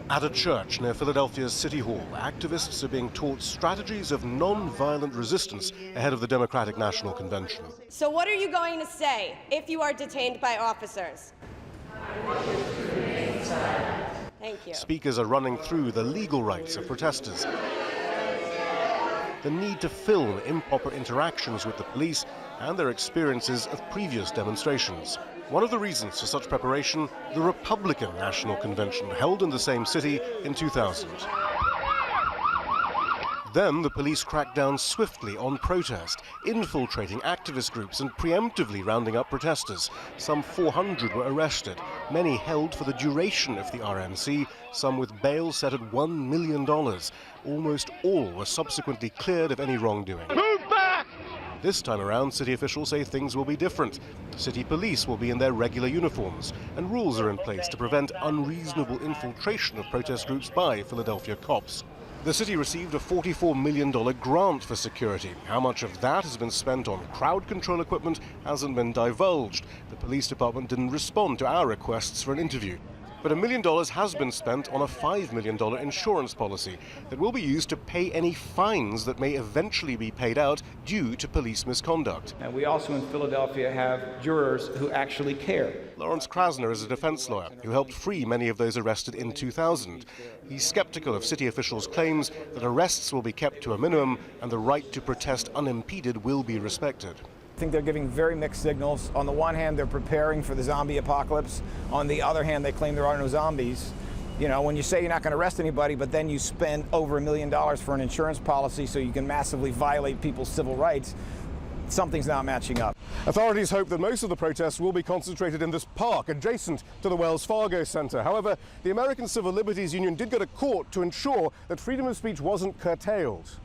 At a church near Philadelphia's City Hall, activists are being taught strategies of non-violent resistance ahead of the Democratic National Convention. So what are you going to say if you are detained by officers? Thank you. Speakers are running through the legal rights of protesters, the need to film improper interactions with the police, and their experiences of previous demonstrations. One of the reasons for such preparation, the Republican National Convention held in the same city in 2000. Then the police cracked down swiftly on protest, infiltrating activist groups and preemptively rounding up protesters. Some 400 were arrested, many held for the duration of the RNC, some with bail set at $1 million. Almost all were subsequently cleared of any wrongdoing. Move back! This time around, city officials say things will be different. City police will be in their regular uniforms, and rules are in place to prevent unreasonable infiltration of protest groups by Philadelphia cops. The city received a $44 million grant for security. How much of that has been spent on crowd control equipment hasn't been divulged. The police department didn't respond to our requests for an interview. But $1 million has been spent on a $5 million insurance policy that will be used to pay any fines that may eventually be paid out due to police misconduct. And we also in Philadelphia have jurors who actually care. Lawrence Krasner is a defense lawyer who helped free many of those arrested in 2000. He's skeptical of city officials' claims that arrests will be kept to a minimum and the right to protest unimpeded will be respected. I think they're giving very mixed signals. On the one hand, they're preparing for the zombie apocalypse. On the other hand, they claim there are no zombies. You know, when you say you're not going to arrest anybody, but then you spend over $1 million for an insurance policy so you can massively violate people's civil rights, something's not matching up. Authorities hope that most of the protests will be concentrated in this park adjacent to the Wells Fargo Center. However, the American Civil Liberties Union did go to court to ensure that freedom of speech wasn't curtailed.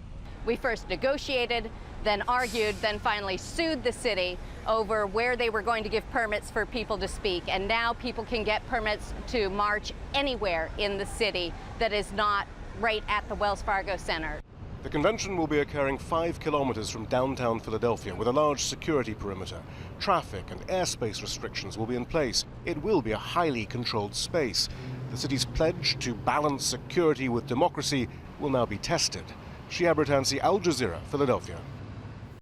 We first negotiated, then argued, then finally sued the city over where they were going to give permits for people to speak. And now people can get permits to march anywhere in the city that is not right at the Wells Fargo Center. The convention will be occurring 5 kilometers from downtown Philadelphia with a large security perimeter. Traffic and airspace restrictions will be in place. It will be a highly controlled space. The city's pledge to balance security with democracy will now be tested. Shihab, Rattansi, Jazeera, Philadelphia.